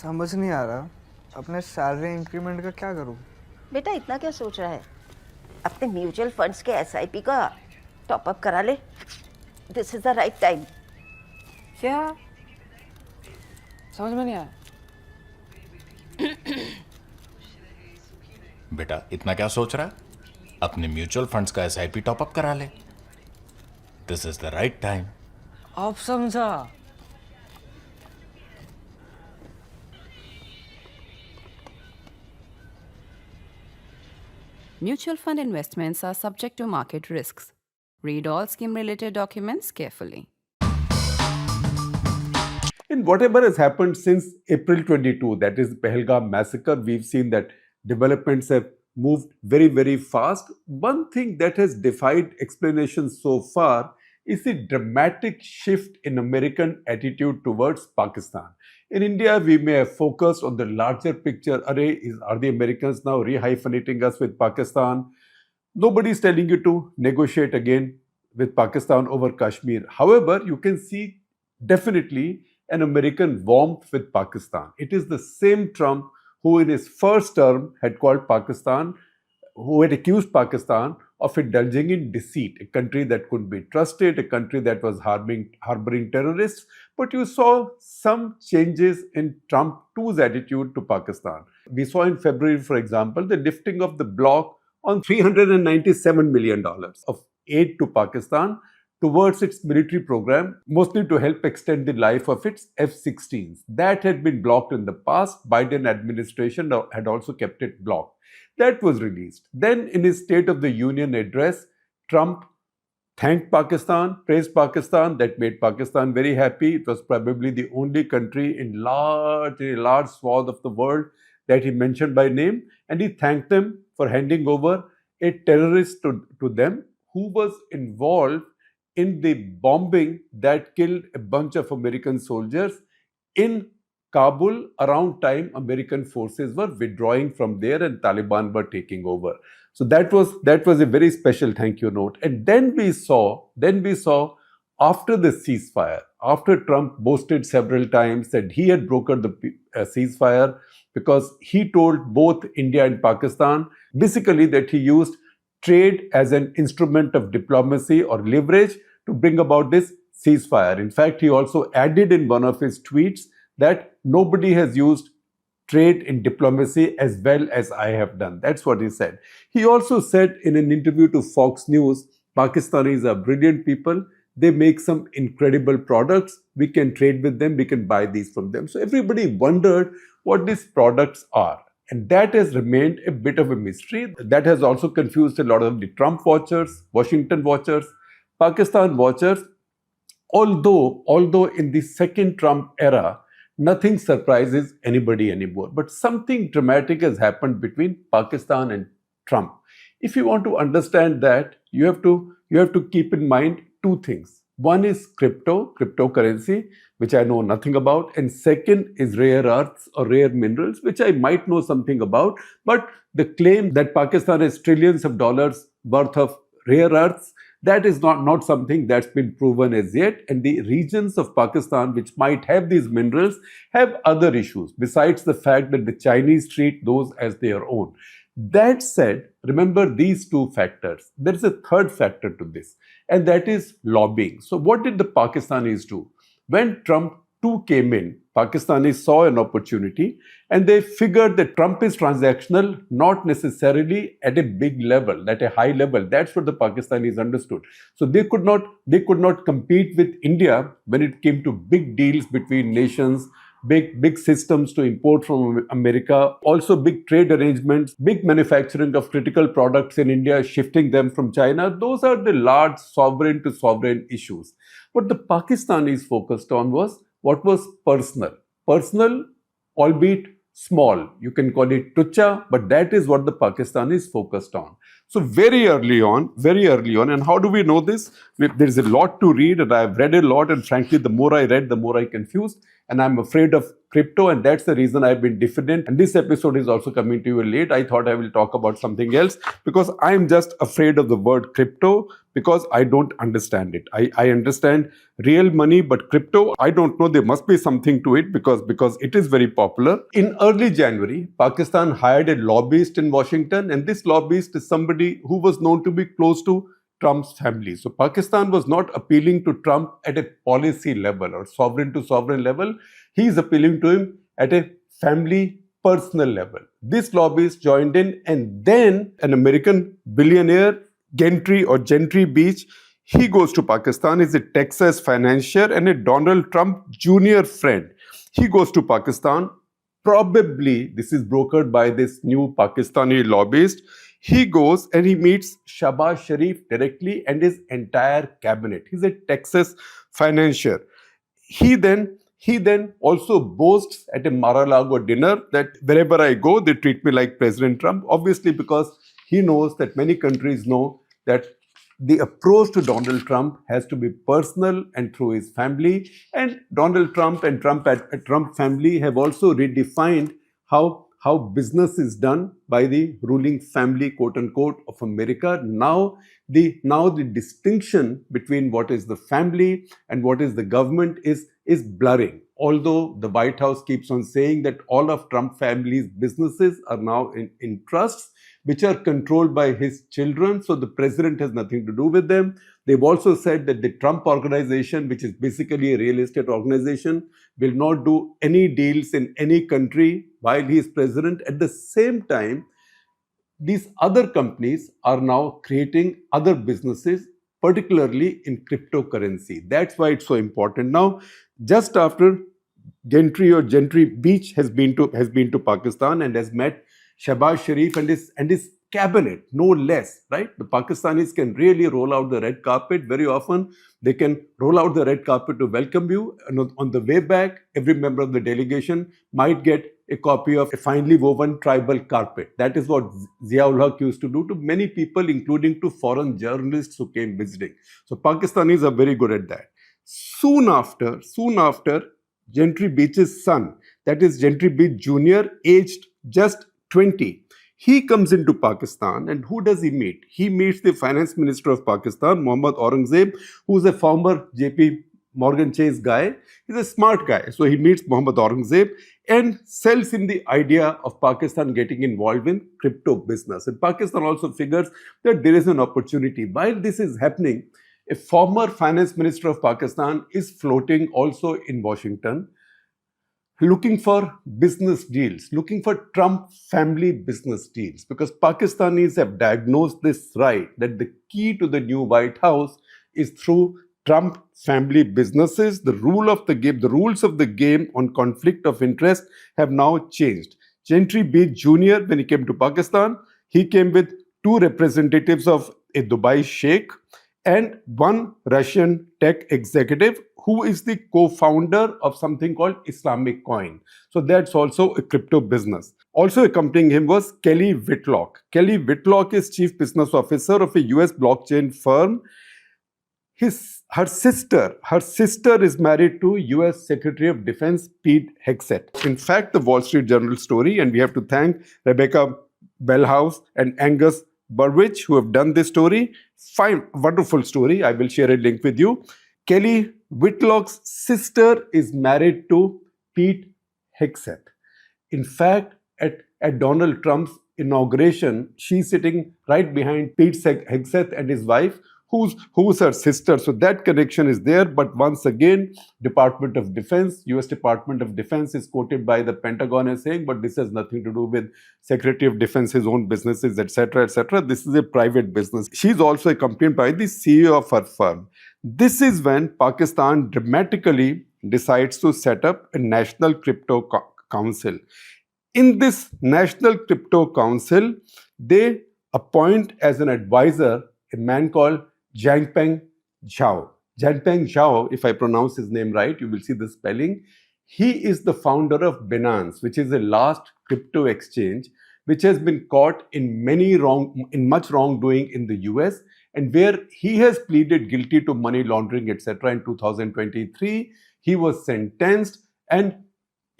समझ नहीं आ रहा अपने सैलरी इंक्रीमेंट का क्या करूं। बेटा इतना क्या सोच रहा है? अपने म्यूचुअल फंड्स के एसआईपी का टॉप अप करा ले। This is the right time. क्या? समझ में नहीं आया। बेटा इतना क्या सोच रहा है? अपने म्यूचुअल फंड्स का एसआईपी टॉपअप करा ले। This is the right time. अब समझा। Mutual fund investments are subject to market risks. Read all scheme-related documents carefully. In whatever has happened since April 22, that is the Pahalgam massacre, we've seen that developments have moved very, very fast. One thing that has defied explanation so far is the dramatic shift in American attitude towards Pakistan. In India, we may have focused on the larger picture. Are the Americans now rehyphenating us with Pakistan? Nobody is telling you to negotiate again with Pakistan over Kashmir. However, you can see definitely an American warmth with Pakistan. It is the same Trump who in his first term had called Pakistan, who had accused Pakistan of indulging in deceit, a country that couldn't be trusted, a country that was harboring terrorists. But you saw some changes in Trump too's attitude to Pakistan. We saw in February, for example, the lifting of the block on $397 million of aid to Pakistan towards its military program, mostly to help extend the life of its F-16s. That had been blocked in the past. Biden administration had also kept it blocked. That was released. Then in his State of the Union address, Trump thanked Pakistan, praised Pakistan. That made Pakistan very happy. It was probably the only country in a large swath of the world that he mentioned by name. And he thanked them for handing over a terrorist to them who was involved in the bombing that killed a bunch of American soldiers in Kabul around time American forces were withdrawing from there and Taliban were taking over. So that was a very special thank you note. And then we saw after the ceasefire, after Trump boasted several times that he had brokered the ceasefire because he told both India and Pakistan basically that he used trade as an instrument of diplomacy or leverage to bring about this ceasefire. In fact, he also added in one of his tweets that nobody has used trade in diplomacy as well as I have done. That's what he said. He also said in an interview to Fox News, Pakistanis are brilliant people. They make some incredible products. We can trade with them. We can buy these from them. So everybody wondered what these products are. And that has remained a bit of a mystery. That has also confused a lot of the Trump watchers, Washington watchers, Pakistan watchers. Although in the second Trump era, nothing surprises anybody anymore. But something dramatic has happened between Pakistan and Trump. If you want to understand that, you have to keep in mind two things. One is cryptocurrency, which I know nothing about. And second is rare earths or rare minerals, which I might know something about. But the claim that Pakistan has trillions of dollars worth of rare earths, that is not something that's been proven as yet. And the regions of Pakistan which might have these minerals have other issues besides the fact that the Chinese treat those as their own. That said, remember these two factors. There is a third factor to this, and that is lobbying. So what did the Pakistanis do? When Trump 2 came in, Pakistanis saw an opportunity and they figured that Trump is transactional, not necessarily at a big level, at a high level. That's what the Pakistanis understood. So they could not compete with India when it came to big deals between nations, big systems to import from America, also big trade arrangements, big manufacturing of critical products in India, shifting them from China. Those are the large sovereign to sovereign issues. What the Pakistanis focused on was what was personal, albeit small. You can call it tucha, but that is what the Pakistanis focused on. So very early on, and how do we know this? There's a lot to read, and I've read a lot, and frankly, the more I read, the more I confused, and I'm afraid of crypto, and that's the reason I've been diffident. And this episode is also coming to you late. I thought I will talk about something else because I'm just afraid of the word crypto because I don't understand it. I understand real money, but crypto, I don't know. There must be something to it because it is very popular. In early January, Pakistan hired a lobbyist in Washington, and this lobbyist is somebody who was known to be close to Trump's family. So Pakistan was not appealing to Trump at a policy level or sovereign to sovereign level. He is appealing to him at a family personal level. This lobbyist joined in, and then an American billionaire, Gentry Beach, he goes to Pakistan. He's a Texas financier and a Donald Trump Jr. friend. He goes to Pakistan. Probably this is brokered by this new Pakistani lobbyist. He goes and he meets Shahbaz Sharif directly and his entire cabinet. He's a Texas financier. He then also boasts at a Mar-a-Lago dinner that wherever I go, they treat me like President Trump. Obviously, because he knows that many countries know that the approach to Donald Trump has to be personal and through his family. And Donald Trump and Trump family have also redefined how business is done by the ruling family, quote unquote, of America. Now the distinction between what is the family and what is the government is blurring. Although the White House keeps on saying that all of Trump family's businesses are now in trusts, which are controlled by his children. So the president has nothing to do with them. They've also said that the Trump organization, which is basically a real estate organization, will not do any deals in any country while he is president. At the same time, these other companies are now creating other businesses, particularly in cryptocurrency. That's why it's so important. Now, just after Gentry Beach has been to Pakistan and has met Shahbaz Sharif and his cabinet, no less, right? The Pakistanis can really roll out the red carpet. Very often, they can roll out the red carpet to welcome you. And on the way back, every member of the delegation might get a copy of a finely woven tribal carpet. That is what Ziaul Haq used to do to many people, including to foreign journalists who came visiting. So Pakistanis are very good at that. Soon after, Gentry Beach's son, that is Gentry Beach Jr., aged just 20, he comes into Pakistan, and who does he meet? He meets the finance minister of Pakistan, Mohammad Aurangzeb, who is a former JP Morgan Chase guy. He's a smart guy. So he meets Mohammad Aurangzeb and sells him the idea of Pakistan getting involved in crypto business. And Pakistan also figures that there is an opportunity. While this is happening, a former finance minister of Pakistan is floating also in Washington, looking for business deals, looking for Trump family business deals, because Pakistanis have diagnosed this right, that the key to the new White House is through Trump family businesses. The rules of the game on conflict of interest have now changed. Gentry Beach Jr., when he came to Pakistan, he came with two representatives of a Dubai sheikh and one Russian tech executive who is the co-founder of something called Islamic Coin. So that's also a crypto business. Also accompanying him was Kelly Whitlock. Kelly Whitlock is chief business officer of a US blockchain firm. Her sister is married to US Secretary of Defense Pete Hegseth. In fact, the Wall Street Journal story, and we have to thank Rebecca Bellhouse and Angus Burwich who have done this story. Fine, wonderful story. I will share a link with you. Kelly Whitlock's sister is married to Pete Hegseth. In fact, at Donald Trump's inauguration, she's sitting right behind Pete Hegseth and his wife, who's her sister. So that connection is there. But once again, Department of Defense, US Department of Defense is quoted by the Pentagon as saying, but this has nothing to do with Secretary of Defense's own businesses, etc., etc. This is a private business. She's also accompanied by the CEO of her firm. This is when Pakistan dramatically decides to set up a National Crypto Council. In this National Crypto Council, they appoint as an advisor a man called Jianpeng Zhao. Jianpeng Zhao, if I pronounce his name right, you will see the spelling. He is the founder of Binance, which is a last crypto exchange, which has been caught in much wrongdoing in the US, and where he has pleaded guilty to money laundering, etc. in 2023. He was sentenced, and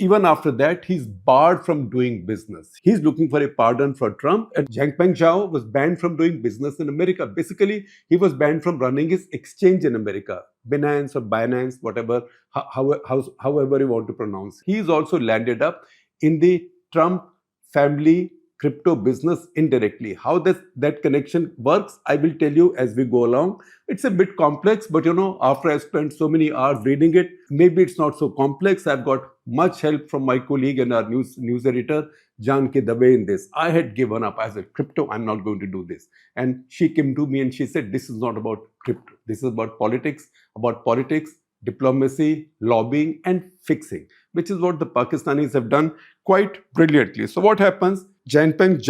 even after that, he's barred from doing business. He's looking for a pardon for Trump, and Jiangpeng Zhao was banned from doing business in America. Basically, he was banned from running his exchange in America, Binance, whatever, however you want to pronounce. He's also landed up in the Trump family crypto business indirectly. How that connection works, I will tell you as we go along. It's a bit complex, but after I spent so many hours reading it, maybe it's not so complex. I've got much help from my colleague and our news editor, Janki Dave, in this. I had given up. I said, crypto, I'm not going to do this. And she came to me and she said, this is not about crypto. This is about politics, diplomacy, lobbying, and fixing, which is what the Pakistanis have done quite brilliantly. So what happens? Jiangpeng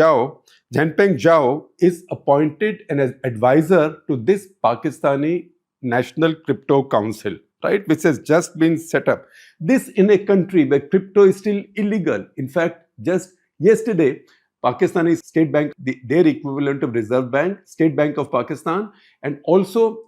Zhao is appointed an advisor to this Pakistani National Crypto Council, right, which has just been set up. This in a country where crypto is still illegal. In fact, just yesterday, Pakistani State Bank, their equivalent of Reserve Bank, State Bank of Pakistan, and also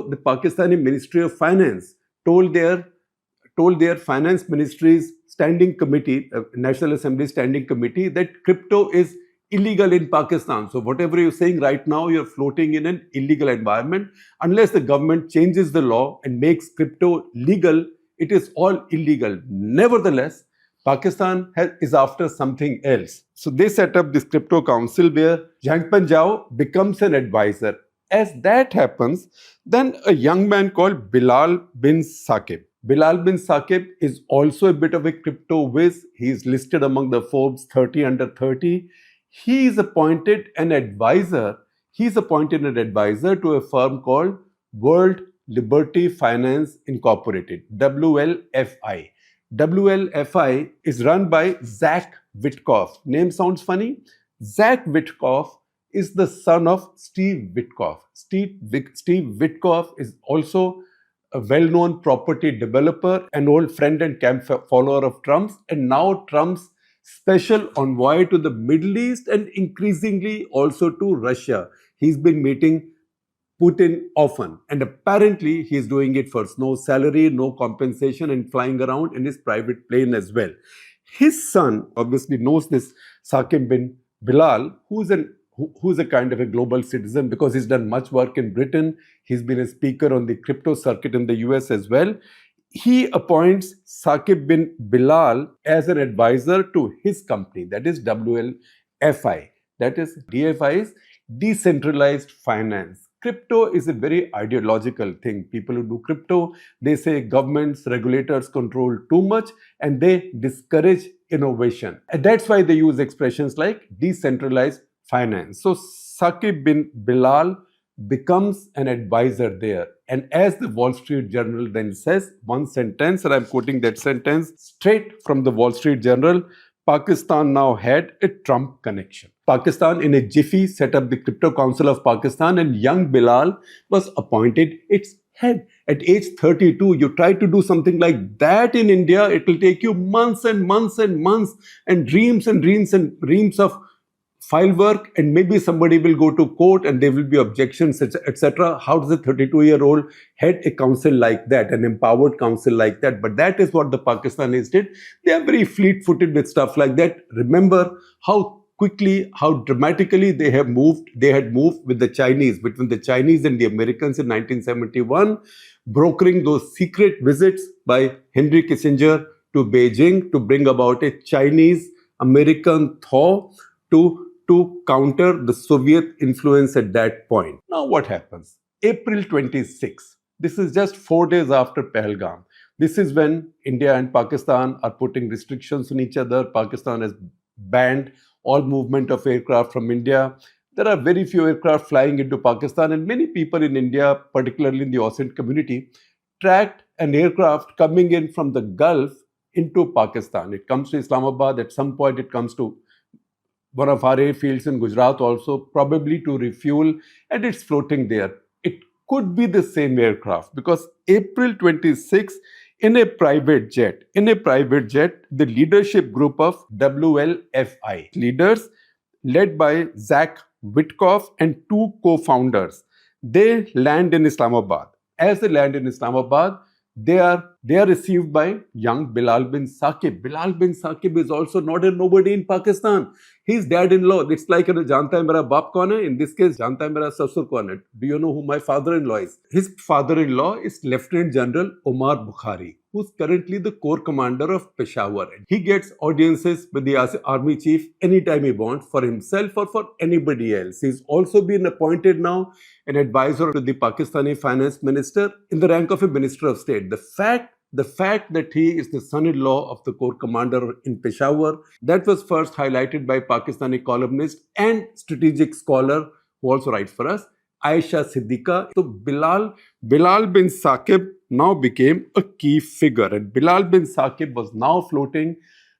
the Pakistani Ministry of Finance told their finance ministry's standing committee, National Assembly standing committee, that crypto is illegal in Pakistan. So whatever you're saying right now, you're floating in an illegal environment. Unless the government changes the law and makes crypto legal, it is all illegal. Nevertheless, Pakistan is after something else. So they set up this crypto council where Jiangpeng Zhao becomes an advisor. As that happens, then a young man called Bilal bin Saqib. Bilal bin Saqib is also a bit of a crypto whiz. He is listed among the Forbes 30 under 30. He is appointed an advisor. To a firm called World Liberty Finance Incorporated, WLFI. WLFI is run by Zach Witkoff. Name sounds funny. Zach Witkoff is the son of Steve Witkoff. Steve Witkoff is also a well-known property developer, an old friend and camp follower of Trump's, and now Trump's special envoy to the Middle East and increasingly also to Russia. He's been meeting Putin often, and apparently he's doing it for no salary, no compensation, and flying around in his private plane as well. His son obviously knows this Saqib bin Bilal, who's a kind of a global citizen because he's done much work in Britain. He's been a speaker on the crypto circuit in the US as well. He appoints Saqib bin Bilal as an advisor to his company, that is WLFI. That is, DFI is decentralized finance. Crypto is a very ideological thing. People who do crypto, they say governments, regulators control too much and they discourage innovation. And that's why they use expressions like decentralized finance. So Saqib bin Bilal becomes an advisor there. And as the Wall Street Journal then says, one sentence, and I'm quoting that sentence straight from the Wall Street Journal, Pakistan now had a Trump connection. Pakistan in a jiffy set up the Crypto Council of Pakistan and young Bilal was appointed its head. At age 32, you try to do something like that in India, it will take you months and months and months and reams of file work, and maybe somebody will go to court and there will be objections, etc. How does a 32-year-old head a council like that, an empowered council like that? But that is what the Pakistanis did. They are very fleet-footed with stuff like that. Remember how quickly, how dramatically they had moved with the Chinese, between the Chinese and the Americans in 1971, brokering those secret visits by Henry Kissinger to Beijing to bring about a Chinese-American thaw to counter the Soviet influence at that point. Now what happens? April 26. This is just 4 days after Pahalgam. This is when India and Pakistan are putting restrictions on each other. Pakistan has banned all movement of aircraft from India. There are very few aircraft flying into Pakistan, and many people in India, particularly in the ASEAN community, tracked an aircraft coming in from the Gulf into Pakistan. It comes to Islamabad. At some point, it comes to one of our airfields in Gujarat also, probably to refuel, and it's floating there. It could be the same aircraft because April 26, in a private jet, the leadership group of WLFI leaders led by Zach Witkoff and two co-founders, they land in Islamabad. As they land in Islamabad, they are They are received by young Bilal bin Saqib. Bilal bin Saqib is also not a nobody in Pakistan. His dad-in-law, it's like, janta hai mera baap kaun hai? In this case, janta hai mera sasur kaun hai? Do you know who my father-in-law is? His father-in-law is Lieutenant General Omar Bukhari, who's currently the Corps Commander of Peshawar. He gets audiences with the Army Chief anytime he wants, for himself or for anybody else. He's also been appointed now an advisor to the Pakistani Finance Minister in the rank of a Minister of State. The fact that he is the son-in-law of the Corps Commander in Peshawar, that was first highlighted by Pakistani columnist and strategic scholar who also writes for us, Aisha Siddiqa. So Bilal bin Saqib now became a key figure, and Bilal bin Saqib was now floating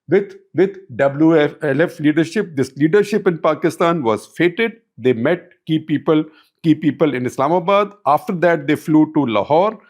with WLF leadership. This leadership in Pakistan was fated. They met key people in Islamabad. After that, they flew to Lahore.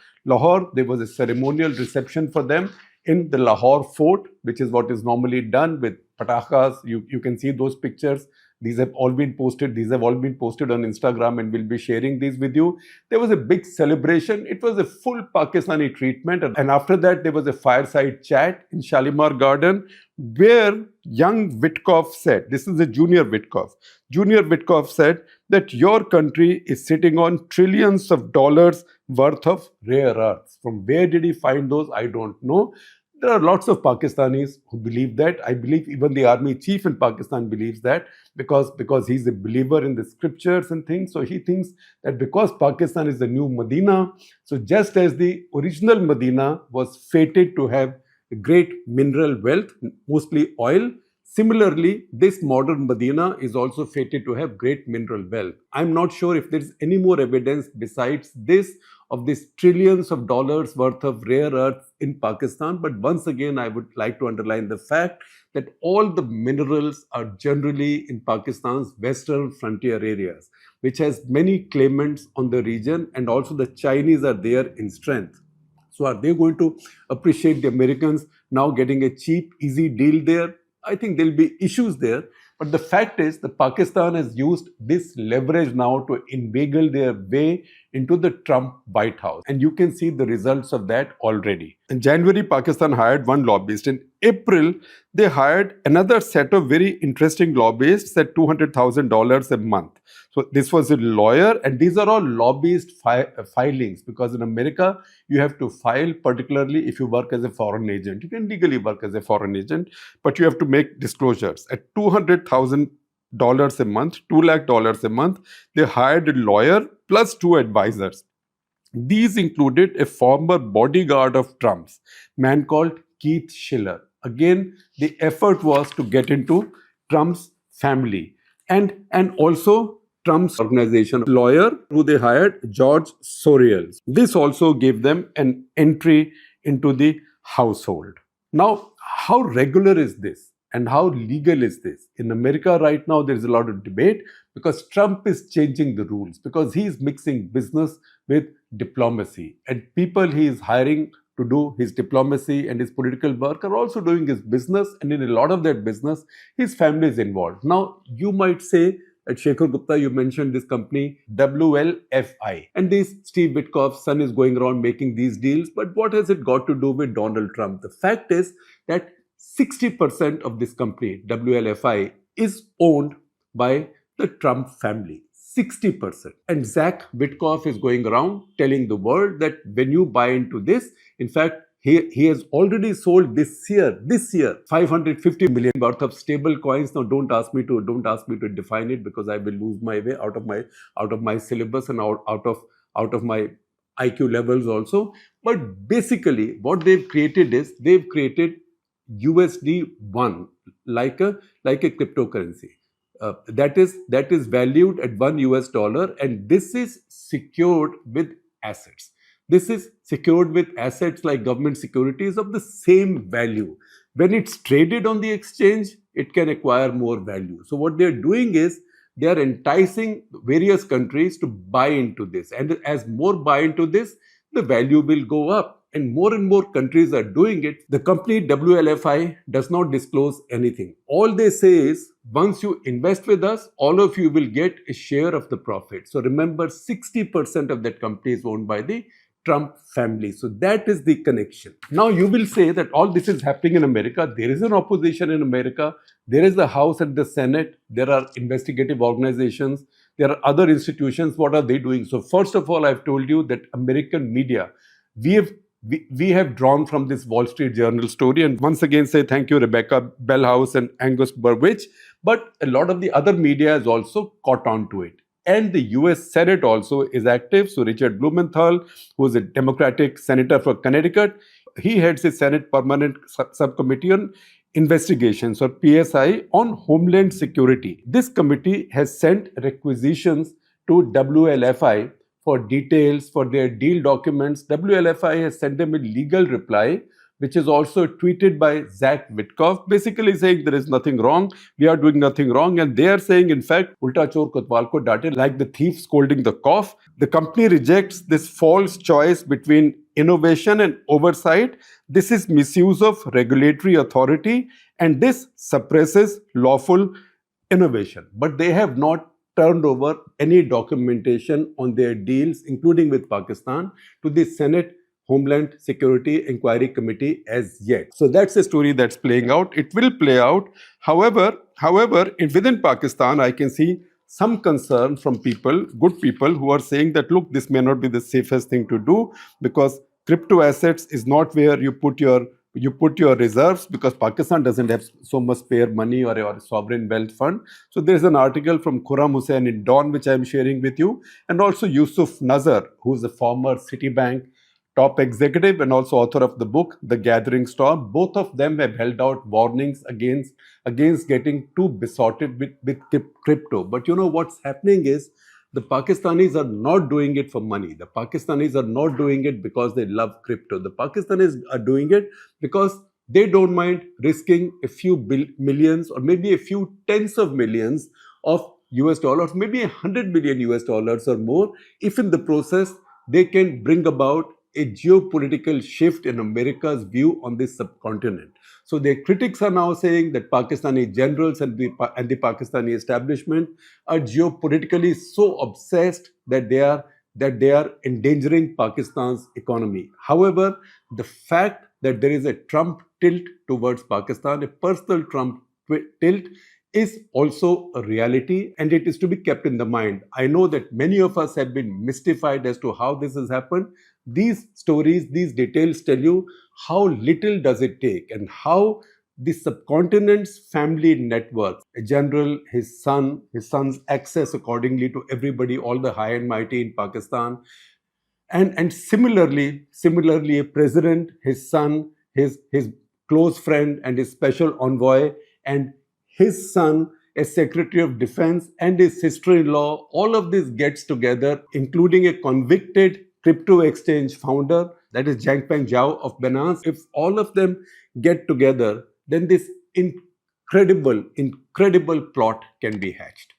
There was a ceremonial reception for them in the Lahore fort, which is what is normally done with patakas. You can see those pictures. These have all been posted. These have all been posted on Instagram, and we'll be sharing these with you. There was a big celebration. It was a full Pakistani treatment. And after that, there was a fireside chat in Shalimar Garden where young Witkoff said, this is a junior Witkoff said that your country is sitting on trillions of dollars worth of rare earths. From where did he find those? I don't know. There are lots of Pakistanis who believe that. I believe even the army chief in Pakistan believes that because he's a believer in the scriptures and things. So he thinks that because Pakistan is the new Medina, so just as the original Medina was fated to have great mineral wealth, mostly oil, similarly, this modern Medina is also fated to have great mineral wealth. I'm not sure if there's any more evidence besides this of these trillions of dollars worth of rare earths in Pakistan. But once again, I would like to underline the fact that all the minerals are generally in Pakistan's western frontier areas, which has many claimants on the region, and also the Chinese are there in strength. So are they going to appreciate the Americans now getting a cheap, easy deal there? I think there'll be issues there. But the fact is that Pakistan has used this leverage now to inveigle their way into the Trump White House. And you can see the results of that already. In January, Pakistan hired one lobbyist. In April, they hired another set of very interesting lobbyists at $200,000 a month. So this was a lawyer, and these are all lobbyist filings, because in America, you have to file, particularly if you work as a foreign agent. You can legally work as a foreign agent, but you have to make disclosures. At $200,000 a month, $2 lakh a month, they hired a lawyer plus 2 advisors. These included a former bodyguard of Trump's, man called Keith Schiller. Again, the effort was to get into Trump's family, and also Trump's organization lawyer who they hired, George Soros. This also gave them an entry into the household. Now, how regular is this and how legal is this? In America right now, there is a lot of debate because Trump is changing the rules, because he is mixing business with diplomacy, and people he is hiring to do his diplomacy and his political work are also doing his business, and in a lot of that business, his family is involved. Now, you might say, at Shekhar Gupta, you mentioned this company, WLFI. And this Steve Witkoff's son is going around making these deals. But what has it got to do with Donald Trump? The fact is that 60% of this company, WLFI, is owned by the Trump family. 60%. And Zach Witkoff is going around telling the world that when you buy into this, in fact, he has already sold this year, 550 million worth of stable coins. Now, don't ask me to define it, because I will lose my way out of my syllabus and out of my IQ levels also. But basically, what they've created is they've created USD1 like a cryptocurrency. That is valued at $1, and this is secured with assets. This is secured with assets like government securities of the same value. When it's traded on the exchange, it can acquire more value. So what they're doing is they are enticing various countries to buy into this. And as more buy into this, the value will go up. And more countries are doing it. The company WLFI does not disclose anything. All they say is, once you invest with us, all of you will get a share of the profit. So remember, 60% of that company is owned by the Trump family. So that is the connection. Now you will say that all this is happening in America. There is an opposition in America. There is the House and the Senate. There are investigative organizations. There are other institutions. What are they doing? So first of all, I've told you that American media, we have drawn from this Wall Street Journal story, and once again say thank you, Rebecca Bellhouse and Angus Burwich. But a lot of the other media has also caught on to it. And the US Senate also is active. So Richard Blumenthal, who is a Democratic senator for Connecticut, he heads a Senate Permanent Subcommittee on Investigations, or PSI, on Homeland Security. This committee has sent requisitions to WLFI for details for their deal documents. WLFI has sent them a legal reply, which is also tweeted by Zach Witkoff, basically saying there is nothing wrong, we are doing nothing wrong. And they are saying, in fact, Ulta Chor Kotwal ko daate, like the thief scolding the cough. The company rejects this false choice between innovation and oversight. This is misuse of regulatory authority, and this suppresses lawful innovation. But they have not turned over any documentation on their deals, including with Pakistan, to the Senate Homeland Security Inquiry Committee as yet. So that's a story that's playing out. It will play out. However, within Pakistan, I can see some concern from people, good people, who are saying that, look, this may not be the safest thing to do, because crypto assets is not where you put your reserves, because Pakistan doesn't have so much spare money or a sovereign wealth fund. So there's an article from Khurram Hussain in Dawn, which I'm sharing with you, and also Yusuf Nazar, who's a former Citibank top executive and also author of the book The Gathering Storm. Both of them have held out warnings against getting too besotted with crypto. But you know what's happening is the Pakistanis are not doing it for money. The Pakistanis are not doing it because they love crypto. The Pakistanis are doing it because they don't mind risking a few millions or maybe a few tens of millions of US dollars, maybe $100 million US dollars or more, if in the process they can bring about a geopolitical shift in America's view on this subcontinent. So their critics are now saying that Pakistani generals and the Pakistani establishment are geopolitically so obsessed that they are endangering Pakistan's economy. However, the fact that there is a Trump tilt towards Pakistan, a personal Trump tilt, is also a reality, and it is to be kept in the mind. I know that many of us have been mystified as to how this has happened. These stories, these details tell you how little does it take and how the subcontinent's family networks, a general, his son's access accordingly to everybody, all the high and mighty in Pakistan, and similarly a president, his son, his close friend and his special envoy, and his son, a Secretary of Defense, and his sister-in-law, all of this gets together, including a convicted crypto exchange founder, that is Jiangpeng Zhao of Binance. If all of them get together, then this incredible plot can be hatched.